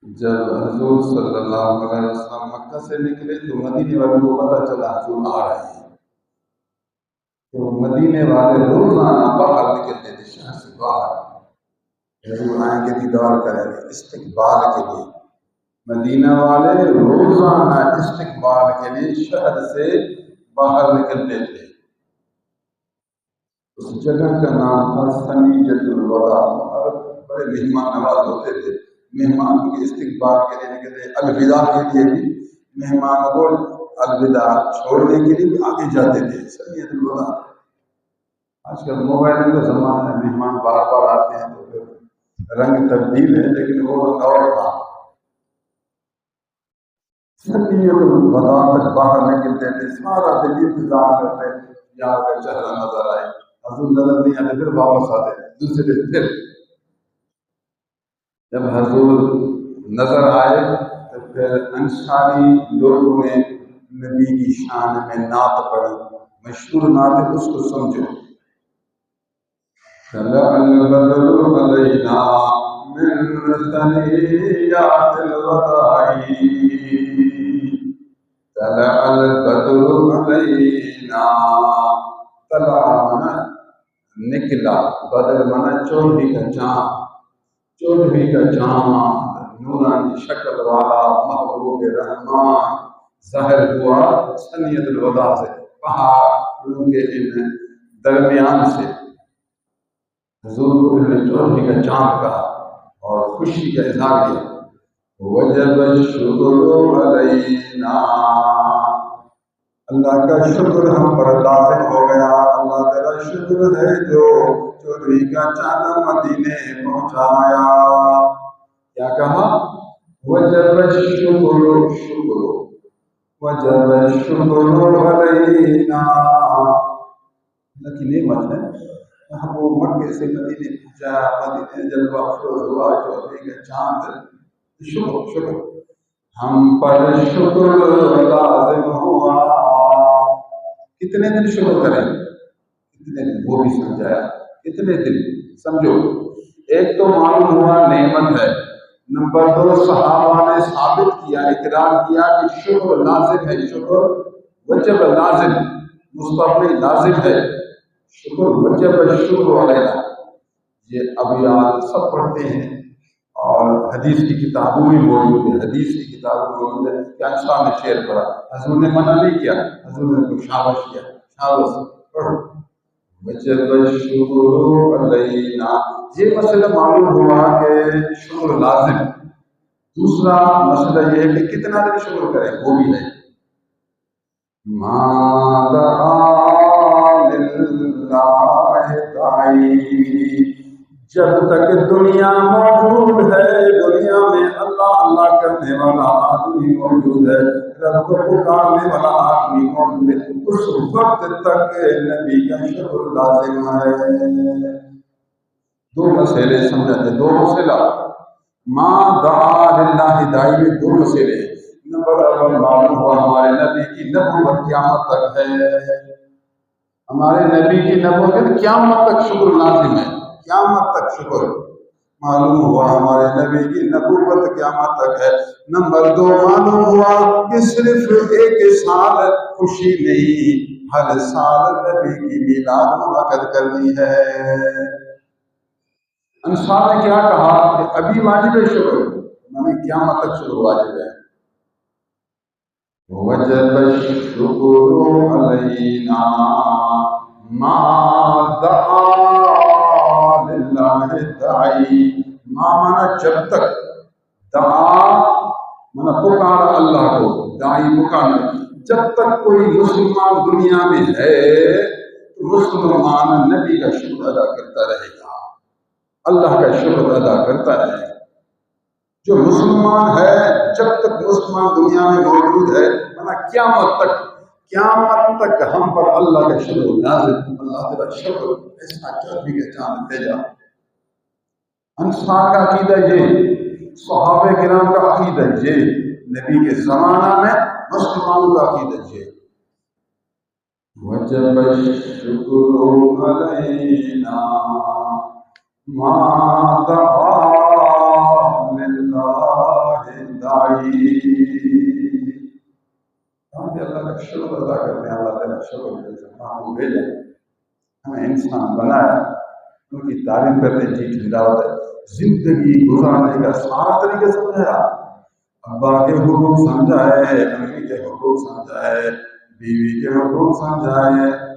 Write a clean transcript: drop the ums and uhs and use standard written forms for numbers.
جب حضور صلی اللہ علیہ وسلم مکہ سے نکلے تو مدینے والوں کو پتہ چلا حضور آ رہے ہیں، تو مدینے والے روزانہ باہر نکلتے تھے شہر سے باہر، حضور آئیں گے دیدار کریں گے استقبال کے لیے۔ مدینہ والے روزانہ استقبال کے لیے شہر سے باہر نکلتے تھے۔ اس جگہ کا نام تھا ثنیۃ الوداع، اور بڑے مہمان نواز ہوتے تھے، مہمان کے استقبال کے لیے نکلتے، الوداع کے لیے بھی مہمان کو الوداع چھوڑنے کے لیے بھی آگے جاتے تھے۔ ثنیۃ الوداع آج کل موبائل کا زمانہ ہے، مہمان بار بار آتے ہیں تو پھر رنگ تبدیل ہے، لیکن وہ رنگ اور تھا۔ ثنیۃ الوداع تک باہر نکلتے تھے، سارا دن انتظار کرتے یار کا چہرہ نظر آئے، حضور نظر نہیں آتے پھر واپس آتے دوسرے دن۔ پھر جب حضور نظر آئے تو پھر انصاری لوگوں نے نبی کی شان میں نعت پڑھی، مشہور نعت ہے، اس کو سمجھو۔ طلع البدر علینا من ثنیات الوداع، طلع البدر علینا، طلع منا نکلا، بدر منا چودھری کا چاند، چودھری کا چاند نورانی شکل والا محبوب رحمان ظاہر ہوا ثنیۃ الوداع سے، پہاڑوں کے ان درمیان سے۔ حضور کو انہوں نے چودھری کا چاند کہا اور خوشی کا اظہار کیا۔ وجب الشکر علینا، اللہ کا شکر ہم پر لازم ہو گیا، اللہ تعالیٰ شکر ہے جو چودھری کا چاند مدینے پہنچایا۔ کیا کہا؟ وجب الشکر، شکر وجب الشکر علینا، اللہ کی نعمت ہے ہم وہ مکے سے مدینے پہنچا، مدینے جلوہ افروز ہوا چودھری کا چاند، شکر شکر ہم پر شکر لازم ہوا۔ کتنے دن شکر کریں؟ کتنے دن؟ وہ بھی سمجھایا کتنے دن سمجھو۔ ایک تو معلوم ہوا نعمت ہے، نمبر دو صحابہ نے ثابت کیا، اقرار کیا کہ شکر لازم ہے، شکر وجب لازم، مستقبل لازم ہے، شکر وجب شکر علینا۔ یہ ابیات سب پڑھتے ہیں اور حدیث کی کتابوں میں موجود ہے، حدیث کی کتابوں میں موجود ہے کہ انصار نے شعر پڑھا، حضور نے منع نہیں کیا، حضور نے کچھ شابش کیا، شابش پڑھو وجب الشکر علینا۔ یہ مسئلہ معلوم ہوا کہ شکر لازم۔ دوسرا مسئلہ یہ ہے کہ کتنا دن شکر کریں، وہ بھی ہے۔ ما دعا للہ داعی، جب تک دنیا موجود ہے، دنیا میں اللہ اللہ کرنے والا آدمی موجود ہے، رب کو پکارنے والا آدمی موجود ہے، اس وقت تک نبی کا شکر لازم ہے۔ دو مسئلے سمجھتے، دو مسئلہ ما دعا للہ داعی میں دو مسئلے۔ نمبر اول معلوم ہوا ہمارے نبی کی نبوت قیامت تک ہے، ہمارے نبی کی نبوت قیامت تک شکر لازم ہے، قیامت تک شکر معلوم ہوا ہمارے نبی کی نبوت قیامت تک ہے۔ نمبر دو معلوم ہوا کہ صرف ایک سال خوشی نہیں، ہر سال نبی کی میلاد منعقد کرنی ہے۔ انصار نے کیا کہا کہ ابھی واجب ہے شکر، میں نے قیامت تک شکر واجب ہے۔ وجب الشکر علینا ما دعا للہ داعی، ما مانا جب تک، دعا مانا پکارا اللہ کو، داعی پکارنا۔ جب تک کوئی مسلمان دنیا میں ہے تو مسلمان نبی کا شکر ادا کرتا رہے گا، اللہ کا شکر ادا کرتا رہے گا۔ جو مسلمان ہے جب تک مسلمان دنیا میں موجود ہے، قیامت تک، قیامت تک ہم پر اللہ کا شکر لازم، اللہ تعالیٰ شکر ایسا چودھری کا چاند بھیجا۔ انصار کا عقیدہ یہ، صحابہ کرام کا عقیدہ یہ، نبی کے زمانہ میں مسلمانوں کا عقیدہ یہ۔ وجب الشکر علینا ما دعا للہ ہم بھی اللہ کا شکر ادا کرتے ہیں. اللہ تعالیٰ شکر ہم بھیجا ہمیں انسان بنایا، ان کی تعریف کرتے جی ٹھنڈا ہوتا ہے. زندگی گزارنے کا سارا طریقہ سمجھایا، ابا کے حقوق سمجھائے، امی کے حقوق سمجھائے، بیوی کے حقوق سمجھائے،